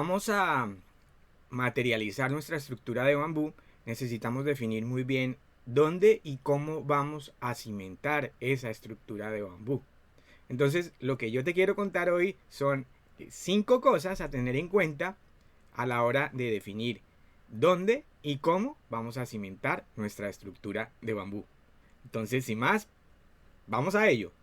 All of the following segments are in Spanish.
vamos a materializar nuestra estructura de bambú, necesitamos definir muy bien dónde y cómo vamos a cimentar esa estructura de bambú. Entonces, lo que yo te quiero contar hoy son 5 cosas a tener en cuenta a la hora de definir dónde y cómo vamos a cimentar nuestra estructura de bambú. Entonces, sin más, vamos a ello.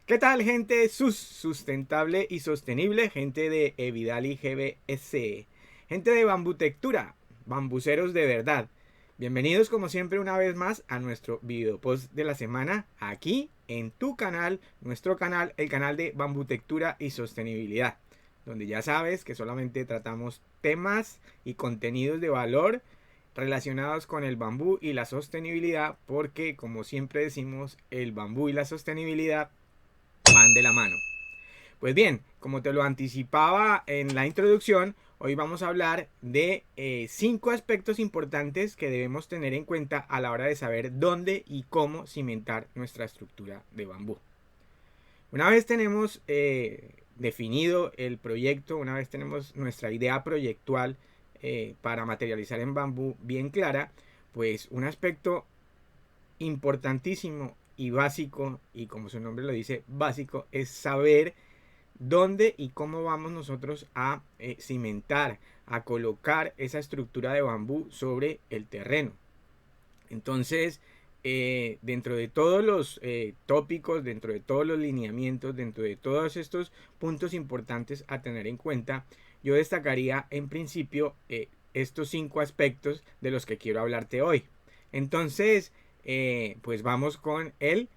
¿Qué tal, gente sustentable y sostenible? Gente de Evidali GBS, gente de Bambutectura, bambuceros de verdad. Bienvenidos como siempre una vez más a nuestro video post de la semana aquí en tu canal, nuestro canal, el canal de Bambutectura y Sostenibilidad, donde ya sabes que solamente tratamos temas y contenidos de valor relacionados con el bambú y la sostenibilidad, porque como siempre decimos, el bambú y la sostenibilidad van de la mano. Pues bien, como te lo anticipaba en la introducción, hoy vamos a hablar de 5 aspectos importantes que debemos tener en cuenta a la hora de saber dónde y cómo cimentar nuestra estructura de bambú. Una vez tenemos definido el proyecto, una vez tenemos nuestra idea proyectual para materializar en bambú bien clara, pues un aspecto importantísimo y básico, y como su nombre lo dice, básico, es saber dónde y cómo vamos nosotros a cimentar, a colocar esa estructura de bambú sobre el terreno. Entonces, dentro de todos los tópicos, dentro de todos los lineamientos, dentro de todos estos puntos importantes a tener en cuenta, yo destacaría en principio estos 5 aspectos de los que quiero hablarte hoy. Entonces, pues vamos con el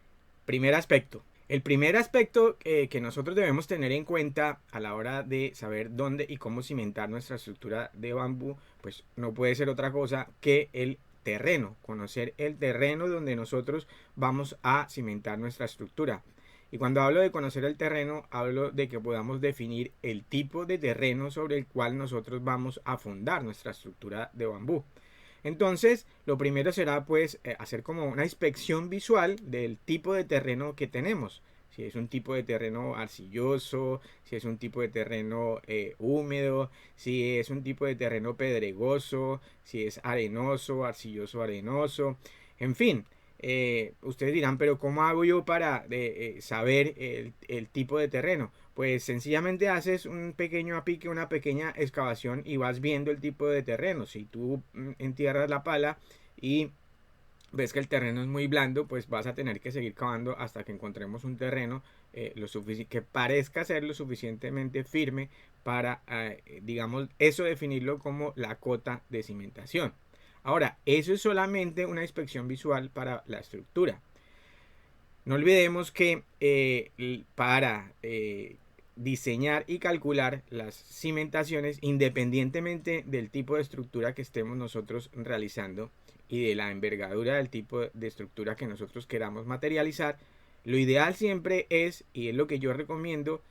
primer aspecto. El primer aspecto que nosotros debemos tener en cuenta a la hora de saber dónde y cómo cimentar nuestra estructura de bambú, pues no puede ser otra cosa que el terreno, conocer el terreno donde nosotros vamos a cimentar nuestra estructura. Y cuando hablo de conocer el terreno, hablo de que podamos definir el tipo de terreno sobre el cual nosotros vamos a fundar nuestra estructura de bambú. Entonces, lo primero será pues hacer como una inspección visual del tipo de terreno que tenemos. Si es un tipo de terreno arcilloso, si es un tipo de terreno húmedo, si es un tipo de terreno pedregoso, si es arenoso, arcilloso, arenoso, en fin. Ustedes dirán, pero ¿cómo hago yo para saber el tipo de terreno? Pues sencillamente haces un pequeño apique, una pequeña excavación y vas viendo el tipo de terreno. Si tú entierras la pala y ves que el terreno es muy blando, pues vas a tener que seguir cavando hasta que encontremos un terreno que parezca ser lo suficientemente firme para, digamos, eso definirlo como la cota de cimentación. Ahora, eso es solamente una inspección visual para la estructura. No olvidemos que para diseñar y calcular las cimentaciones, independientemente del tipo de estructura que estemos nosotros realizando y de la envergadura del tipo de estructura que nosotros queramos materializar, lo ideal siempre es, y es lo que yo recomiendo,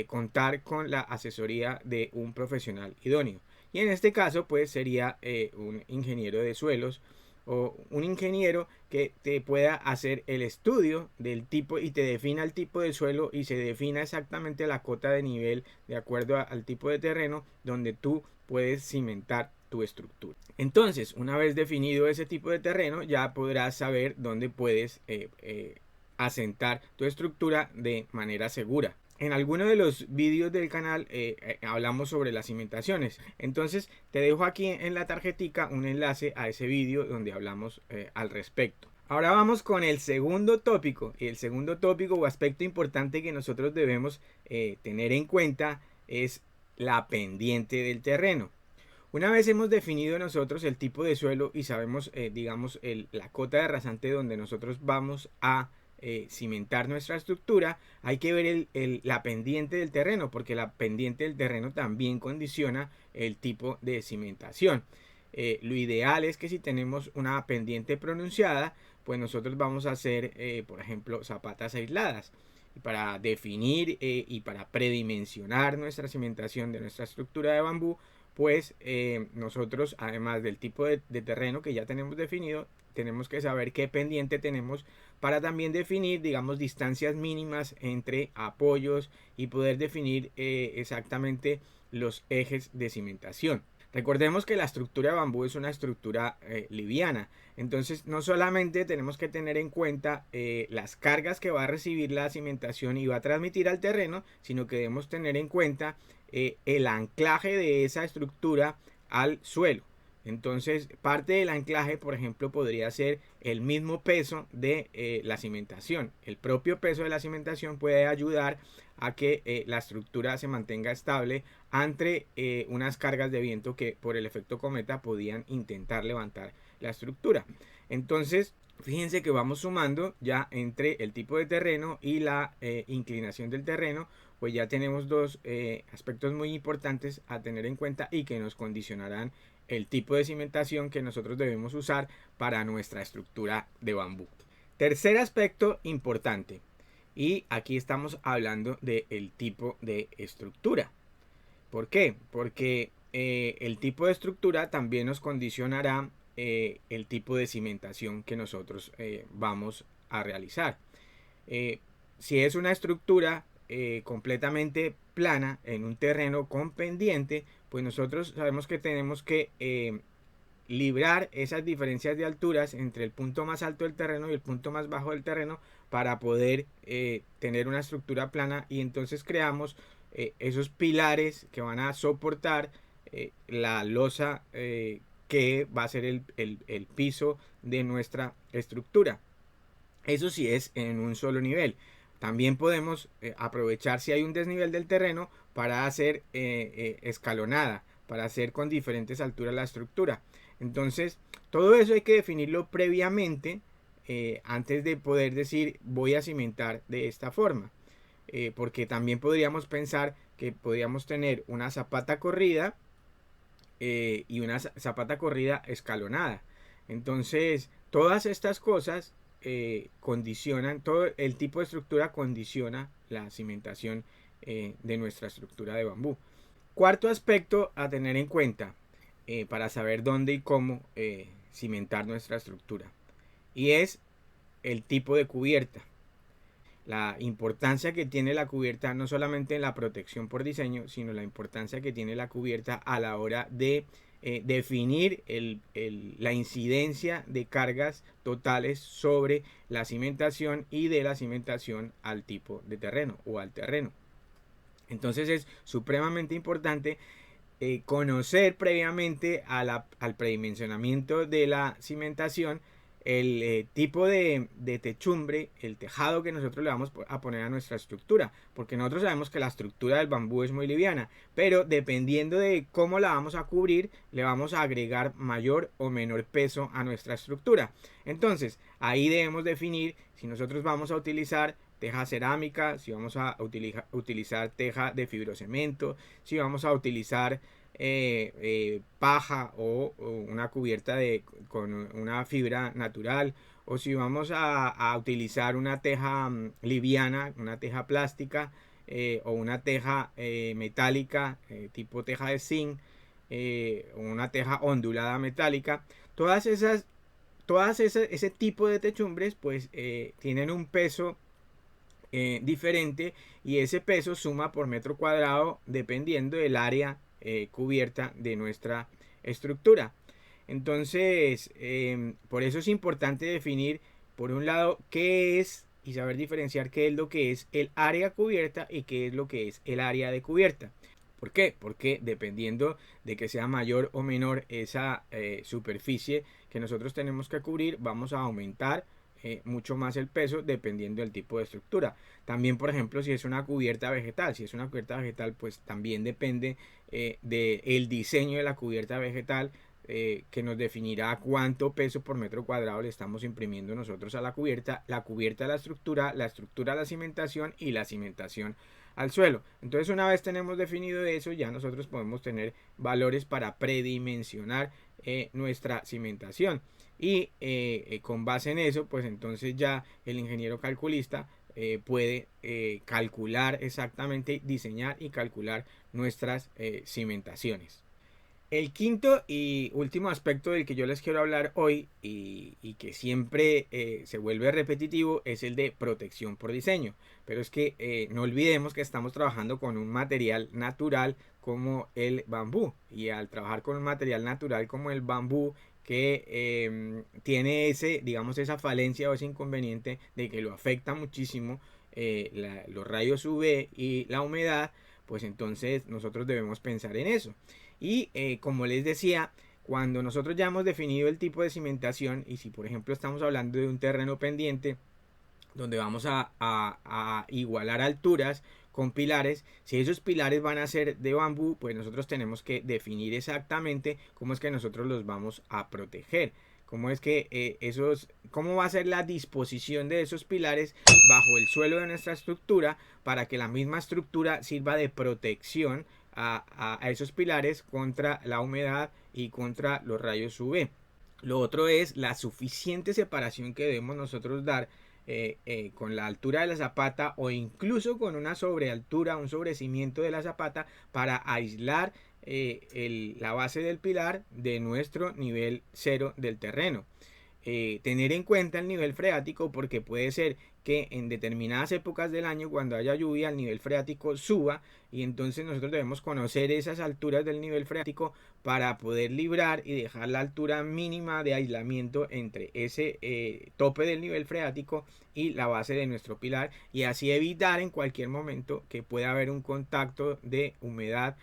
contar con la asesoría de un profesional idóneo. Y en este caso, pues sería un ingeniero de suelos o un ingeniero que te pueda hacer el estudio del tipo y te defina el tipo de suelo y se defina exactamente la cota de nivel de acuerdo al tipo de terreno donde tú puedes cimentar tu estructura. Entonces, una vez definido ese tipo de terreno, ya podrás saber dónde puedes asentar tu estructura de manera segura. En alguno de los vídeos del canal hablamos sobre las cimentaciones. Entonces te dejo aquí en la tarjetica un enlace a ese vídeo donde hablamos al respecto. Ahora vamos con el segundo tópico. Y el segundo tópico o aspecto importante que nosotros debemos tener en cuenta es la pendiente del terreno. Una vez hemos definido nosotros el tipo de suelo y sabemos, digamos, la cota de rasante donde nosotros vamos a cimentar nuestra estructura, hay que ver la pendiente del terreno, porque la pendiente del terreno también condiciona el tipo de cimentación. Lo ideal es que si tenemos una pendiente pronunciada, pues nosotros vamos a hacer, por ejemplo, zapatas aisladas. para definir y para predimensionar nuestra cimentación de nuestra estructura de bambú, pues nosotros, además del tipo de terreno que ya tenemos definido, tenemos que saber qué pendiente tenemos para también definir, digamos, distancias mínimas entre apoyos y poder definir exactamente los ejes de cimentación. Recordemos que la estructura de bambú es una estructura liviana, entonces no solamente tenemos que tener en cuenta las cargas que va a recibir la cimentación y va a transmitir al terreno, sino que debemos tener en cuenta el anclaje de esa estructura al suelo. Entonces, parte del anclaje, por ejemplo, podría ser el mismo peso de la cimentación. El propio peso de la cimentación puede ayudar a que la estructura se mantenga estable ante unas cargas de viento que por el efecto cometa podían intentar levantar la estructura. Entonces, fíjense que vamos sumando ya entre el tipo de terreno y la inclinación del terreno, pues ya tenemos dos aspectos muy importantes a tener en cuenta y que nos condicionarán el tipo de cimentación que nosotros debemos usar para nuestra estructura de bambú. Tercer aspecto importante, y aquí estamos hablando del tipo de estructura. ¿Por qué? Porque el tipo de estructura también nos condicionará el tipo de cimentación que nosotros vamos a realizar. Si es una estructura completamente plana en un terreno con pendiente, pues nosotros sabemos que tenemos que librar esas diferencias de alturas entre el punto más alto del terreno y el punto más bajo del terreno para poder tener una estructura plana, y entonces creamos esos pilares que van a soportar la losa que va a ser el piso de nuestra estructura. Eso sí es en un solo nivel. También podemos aprovechar si hay un desnivel del terreno para hacer escalonada, para hacer con diferentes alturas la estructura. Entonces, todo eso hay que definirlo previamente antes de poder decir voy a cimentar de esta forma. Porque también podríamos pensar que podríamos tener una zapata corrida y una zapata corrida escalonada. Entonces, todas estas cosas condicionan, todo el tipo de estructura condiciona la cimentación de nuestra estructura de bambú. Cuarto aspecto a tener en cuenta para saber dónde y cómo cimentar nuestra estructura, y es el tipo de cubierta. La importancia que tiene la cubierta no solamente en la protección por diseño, sino la importancia que tiene la cubierta a la hora de definir la incidencia de cargas totales sobre la cimentación y de la cimentación al tipo de terreno o al terreno. Entonces es supremamente importante conocer previamente al predimensionamiento de la cimentación el tipo de techumbre, el tejado que nosotros le vamos a poner a nuestra estructura, porque nosotros sabemos que la estructura del bambú es muy liviana, pero dependiendo de cómo la vamos a cubrir, le vamos a agregar mayor o menor peso a nuestra estructura. Entonces, ahí debemos definir si nosotros vamos a utilizar teja cerámica, si vamos a utilizar teja de fibrocemento, si vamos a utilizar paja o una cubierta con una fibra natural, o si vamos a utilizar una teja liviana, una teja plástica o una teja metálica tipo teja de zinc o una teja ondulada metálica. Ese tipo de techumbres pues tienen un peso diferente, y ese peso suma por metro cuadrado dependiendo del área cubierta de nuestra estructura. Entonces, por eso es importante definir, por un lado, qué es y saber diferenciar qué es lo que es el área cubierta y qué es lo que es el área de cubierta. ¿Por qué? Porque dependiendo de que sea mayor o menor esa superficie que nosotros tenemos que cubrir, vamos a aumentar mucho más el peso dependiendo del tipo de estructura. También, por ejemplo, si es una cubierta vegetal, pues también depende del diseño de la cubierta vegetal, que nos definirá cuánto peso por metro cuadrado le estamos imprimiendo nosotros a la cubierta a la estructura a la cimentación y la cimentación al suelo. Entonces, una vez tenemos definido eso, ya nosotros podemos tener valores para predimensionar nuestra cimentación, y con base en eso, pues entonces ya el ingeniero calculista puede calcular exactamente, diseñar y calcular nuestras cimentaciones. El quinto y último aspecto del que yo les quiero hablar hoy y que siempre se vuelve repetitivo es el de protección por diseño. Pero es que no olvidemos que estamos trabajando con un material natural como el bambú. Y al trabajar con un material natural como el bambú que tiene digamos, esa falencia o ese inconveniente de que lo afecta muchísimo los rayos UV y la humedad, pues entonces nosotros debemos pensar en eso. Y como les decía, cuando nosotros ya hemos definido el tipo de cimentación y si por ejemplo estamos hablando de un terreno pendiente donde vamos a igualar alturas con pilares, si esos pilares van a ser de bambú, pues nosotros tenemos que definir exactamente cómo es que nosotros los vamos a proteger. Cómo es que cómo va a ser la disposición de esos pilares bajo el suelo de nuestra estructura para que la misma estructura sirva de protección a esos pilares contra la humedad y contra los rayos UV. Lo otro es la suficiente separación que debemos nosotros dar con la altura de la zapata o incluso con una sobrealtura, un sobrecimiento de la zapata para aislar la base del pilar de nuestro nivel cero del terreno. Tener en cuenta el nivel freático porque puede ser que en determinadas épocas del año cuando haya lluvia el nivel freático suba y entonces nosotros debemos conocer esas alturas del nivel freático para poder librar y dejar la altura mínima de aislamiento entre ese tope del nivel freático y la base de nuestro pilar y así evitar en cualquier momento que pueda haber un contacto de humedad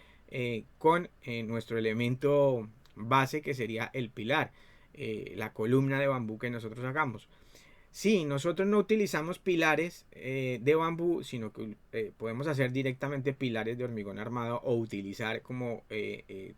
con nuestro elemento base que sería el pilar. La columna de bambú que nosotros hagamos. Sí, nosotros no utilizamos pilares de bambú, sino que podemos hacer directamente pilares de hormigón armado o utilizar como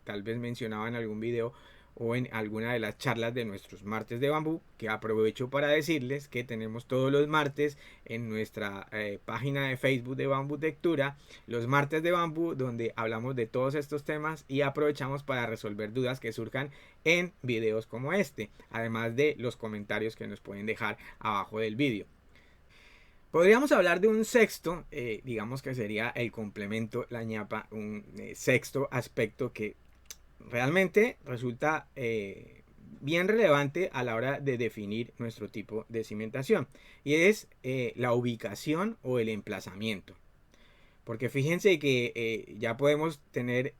tal vez mencionaba en algún video o en alguna de las charlas de nuestros martes de bambú, que aprovecho para decirles que tenemos todos los martes en nuestra página de Facebook de Bambú Textura, los martes de bambú, donde hablamos de todos estos temas y aprovechamos para resolver dudas que surjan en videos como este, además de los comentarios que nos pueden dejar abajo del vídeo. Podríamos hablar de un sexto, digamos que sería el complemento, la ñapa, un sexto aspecto que realmente resulta bien relevante a la hora de definir nuestro tipo de cimentación y es la ubicación o el emplazamiento. Porque fíjense que ya podemos tener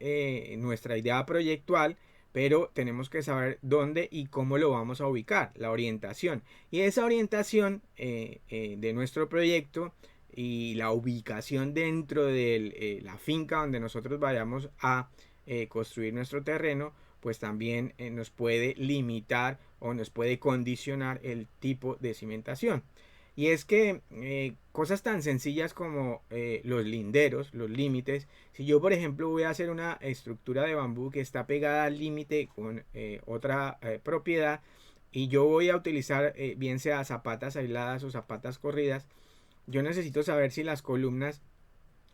nuestra idea proyectual, pero tenemos que saber dónde y cómo lo vamos a ubicar, la orientación. Y esa orientación de nuestro proyecto y la ubicación dentro de la finca donde nosotros vayamos a construir nuestro terreno, pues también nos puede limitar o nos puede condicionar el tipo de cimentación. Y es que cosas tan sencillas como los linderos, los límites, si yo por ejemplo voy a hacer una estructura de bambú que está pegada al límite con otra propiedad y yo voy a utilizar bien sea zapatas aisladas o zapatas corridas, yo necesito saber si las columnas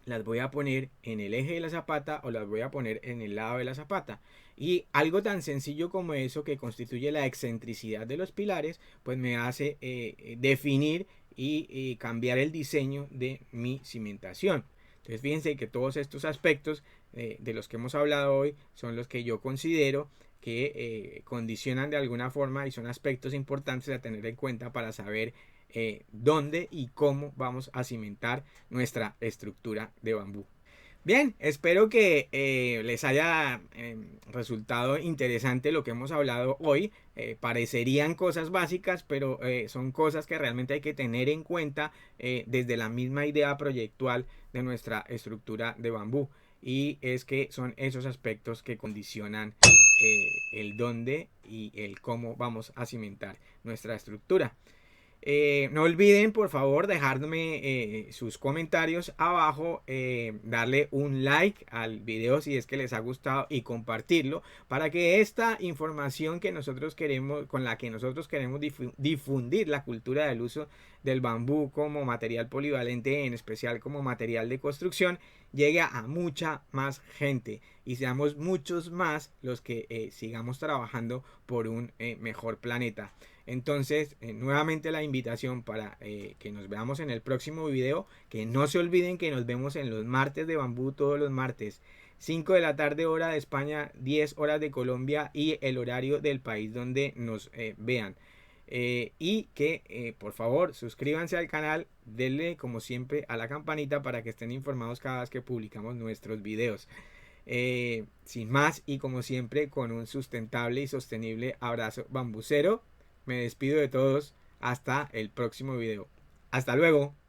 las voy a poner en el eje de la zapata o las voy a poner en el lado de la zapata. Y algo tan sencillo como eso que constituye la excentricidad de los pilares, pues me hace definir y cambiar el diseño de mi cimentación. Entonces fíjense que todos estos aspectos de los que hemos hablado hoy son los que yo considero que condicionan de alguna forma y son aspectos importantes a tener en cuenta para saber dónde y cómo vamos a cimentar nuestra estructura de bambú. Bien, espero que les haya resultado interesante lo que hemos hablado hoy. Parecerían cosas básicas, pero son cosas que realmente hay que tener en cuenta desde la misma idea proyectual de nuestra estructura de bambú. Y es que son esos aspectos que condicionan el dónde y el cómo vamos a cimentar nuestra estructura. No olviden por favor dejarme sus comentarios abajo, darle un like al video si es que les ha gustado y compartirlo para que esta información que nosotros queremos, con la que nosotros queremos difundir la cultura del uso del bambú como material polivalente, en especial como material de construcción, llegue a mucha más gente y seamos muchos más los que sigamos trabajando por un mejor planeta. Entonces, nuevamente la invitación para que nos veamos en el próximo video. Que no se olviden que nos vemos en los martes de bambú todos los martes. 5 de la tarde hora de España, 10 horas de Colombia y el horario del país donde nos vean. Y que por favor suscríbanse al canal, denle como siempre a la campanita para que estén informados cada vez que publicamos nuestros videos. Sin más y como siempre con un sustentable y sostenible abrazo bambucero, me despido de todos hasta el próximo video. Hasta luego.